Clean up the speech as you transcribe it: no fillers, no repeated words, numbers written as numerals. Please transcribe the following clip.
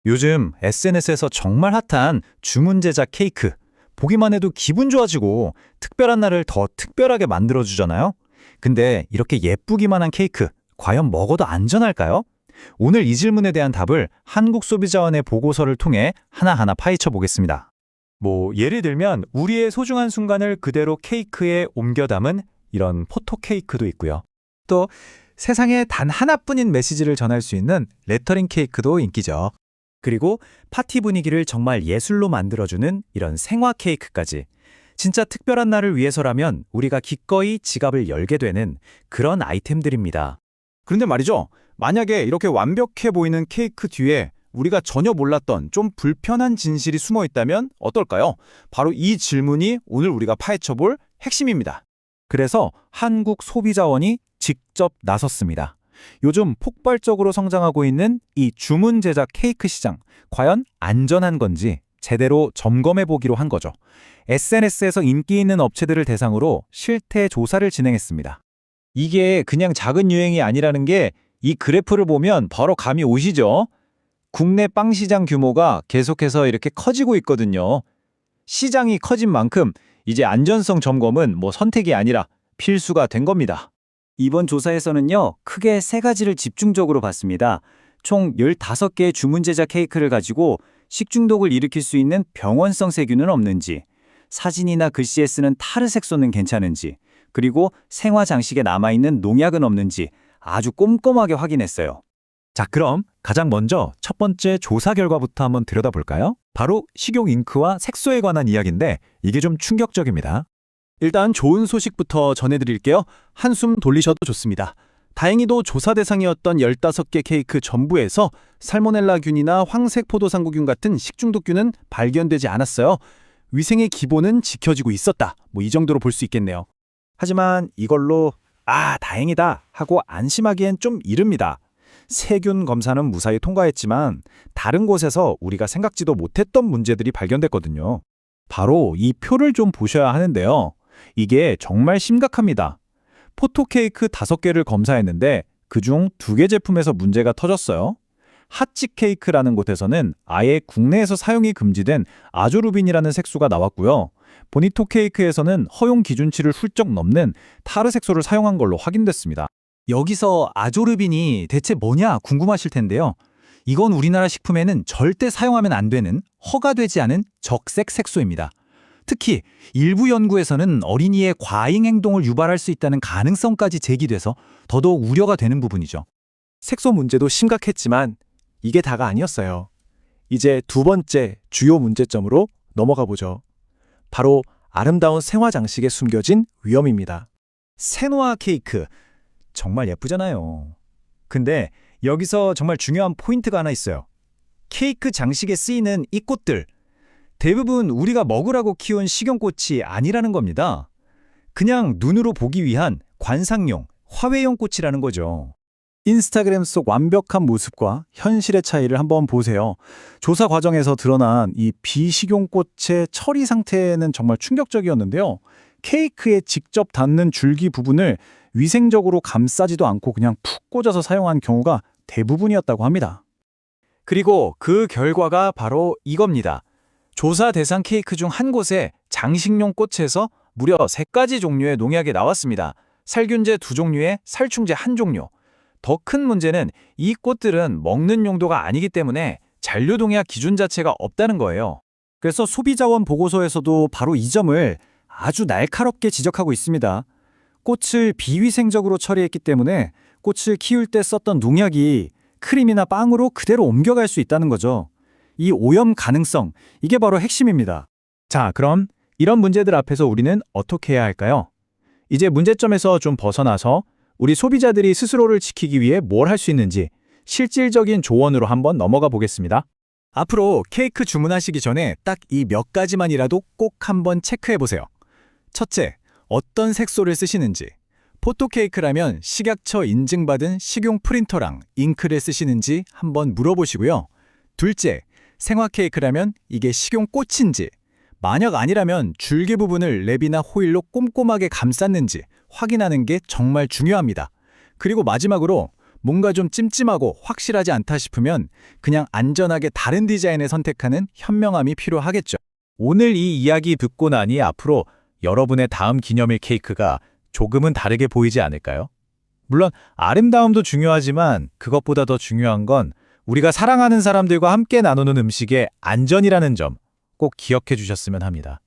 요즘 SNS에서 정말 핫한 주문 제작 케이크. 보기만 해도 기분 좋아지고 특별한 날을 더 특별하게 만들어주잖아요. 근데 이렇게 예쁘기만 한 케이크, 과연 먹어도 안전할까요? 오늘 이 질문에 대한 답을 한국소비자원의 보고서를 통해 하나하나 파헤쳐 보겠습니다. 예를 들면 우리의 소중한 순간을 그대로 케이크에 옮겨 담은 이런 포토 케이크도 있고요. 또 세상에 단 하나뿐인 메시지를 전할 수 있는 레터링 케이크도 인기죠. 그리고 파티 분위기를 정말 예술로 만들어주는 이런 생화 케이크까지. 진짜 특별한 날을 위해서라면 우리가 기꺼이 지갑을 열게 되는 그런 아이템들입니다. 그런데 말이죠. 만약에 이렇게 완벽해 보이는 케이크 뒤에 우리가 전혀 몰랐던 좀 불편한 진실이 숨어 있다면 어떨까요? 바로 이 질문이 오늘 우리가 파헤쳐볼 핵심입니다. 그래서 한국소비자원이 직접 나섰습니다. 요즘 폭발적으로 성장하고 있는 이 주문 제작 케이크 시장, 과연 안전한 건지 제대로 점검해 보기로 한 거죠. SNS에서 인기 있는 업체들을 대상으로 실태 조사를 진행했습니다. 이게 그냥 작은 유행이 아니라는 게 이 그래프를 보면 바로 감이 오시죠? 국내 빵 시장 규모가 계속해서 이렇게 커지고 있거든요. 시장이 커진 만큼 이제 안전성 점검은 선택이 아니라 필수가 된 겁니다. 이번 조사에서는요, 크게 세 가지를 집중적으로 봤습니다. 총 15개의 주문 제작 케이크를 가지고 식중독을 일으킬 수 있는 병원성 세균은 없는지, 사진이나 글씨에 쓰는 타르 색소는 괜찮은지, 그리고 생화 장식에 남아있는 농약은 없는지 아주 꼼꼼하게 확인했어요. 자, 그럼 가장 먼저 첫 번째 조사 결과부터 한번 들여다볼까요? 바로 식용 잉크와 색소에 관한 이야기인데 이게 좀 충격적입니다. 일단 좋은 소식부터 전해드릴게요. 한숨 돌리셔도 좋습니다. 다행히도 조사 대상이었던 15개 케이크 전부에서 살모넬라균이나 황색포도상구균 같은 식중독균은 발견되지 않았어요. 위생의 기본은 지켜지고 있었다. 이 정도로 볼 수 있겠네요. 하지만 이걸로 다행이다 하고 안심하기엔 좀 이릅니다. 세균 검사는 무사히 통과했지만 다른 곳에서 우리가 생각지도 못했던 문제들이 발견됐거든요. 바로 이 표를 좀 보셔야 하는데요. 이게 정말 심각합니다. 포토케이크 5개를 검사했는데 그중 2개 제품에서 문제가 터졌어요. 핫직 케이크라는 곳에서는 아예 국내에서 사용이 금지된 아조르빈이라는 색소가 나왔고요. 보니토 케이크에서는 허용 기준치를 훌쩍 넘는 타르 색소를 사용한 걸로 확인됐습니다. 여기서 아조르빈이 대체 뭐냐 궁금하실 텐데요. 이건 우리나라 식품에는 절대 사용하면 안 되는 허가되지 않은 적색 색소입니다. 특히 일부 연구에서는 어린이의 과잉 행동을 유발할 수 있다는 가능성까지 제기돼서 더더욱 우려가 되는 부분이죠. 색소 문제도 심각했지만 이게 다가 아니었어요. 이제 두 번째 주요 문제점으로 넘어가 보죠. 바로 아름다운 생화 장식에 숨겨진 위험입니다. 생화 케이크 정말 예쁘잖아요. 근데 여기서 정말 중요한 포인트가 하나 있어요. 케이크 장식에 쓰이는 이 꽃들, 대부분 우리가 먹으라고 키운 식용꽃이 아니라는 겁니다. 그냥 눈으로 보기 위한 관상용, 화훼용 꽃이라는 거죠. 인스타그램 속 완벽한 모습과 현실의 차이를 한번 보세요. 조사 과정에서 드러난 이 비식용꽃의 처리 상태는 정말 충격적이었는데요. 케이크에 직접 닿는 줄기 부분을 위생적으로 감싸지도 않고 그냥 푹 꽂아서 사용한 경우가 대부분이었다고 합니다. 그리고 그 결과가 바로 이겁니다. 조사 대상 케이크 중 한 곳에 장식용 꽃에서 무려 3가지 종류의 농약이 나왔습니다. 살균제 2종류에 살충제 1종류. 더 큰 문제는 이 꽃들은 먹는 용도가 아니기 때문에 잔류농약 기준 자체가 없다는 거예요. 그래서 소비자원 보고서에서도 바로 이 점을 아주 날카롭게 지적하고 있습니다. 꽃을 비위생적으로 처리했기 때문에 꽃을 키울 때 썼던 농약이 크림이나 빵으로 그대로 옮겨갈 수 있다는 거죠. 이 오염 가능성, 이게 바로 핵심입니다. 자, 그럼 이런 문제들 앞에서 우리는 어떻게 해야 할까요? 이제 문제점에서 좀 벗어나서 우리 소비자들이 스스로를 지키기 위해 뭘 할 수 있는지 실질적인 조언으로 한번 넘어가 보겠습니다. 앞으로 케이크 주문하시기 전에 딱 이 몇 가지만이라도 꼭 한번 체크해 보세요. 첫째, 어떤 색소를 쓰시는지. 포토케이크라면 식약처 인증받은 식용 프린터랑 잉크를 쓰시는지 한번 물어보시고요. 둘째, 생화 케이크라면 이게 식용 꽃인지, 만약 아니라면 줄기 부분을 랩이나 호일로 꼼꼼하게 감쌌는지 확인하는 게 정말 중요합니다. 그리고 마지막으로 뭔가 좀 찜찜하고 확실하지 않다 싶으면 그냥 안전하게 다른 디자인을 선택하는 현명함이 필요하겠죠. 오늘 이 이야기 듣고 나니 앞으로 여러분의 다음 기념일 케이크가 조금은 다르게 보이지 않을까요? 물론 아름다움도 중요하지만 그것보다 더 중요한 건 우리가 사랑하는 사람들과 함께 나누는 음식의 안전이라는 점 꼭 기억해 주셨으면 합니다.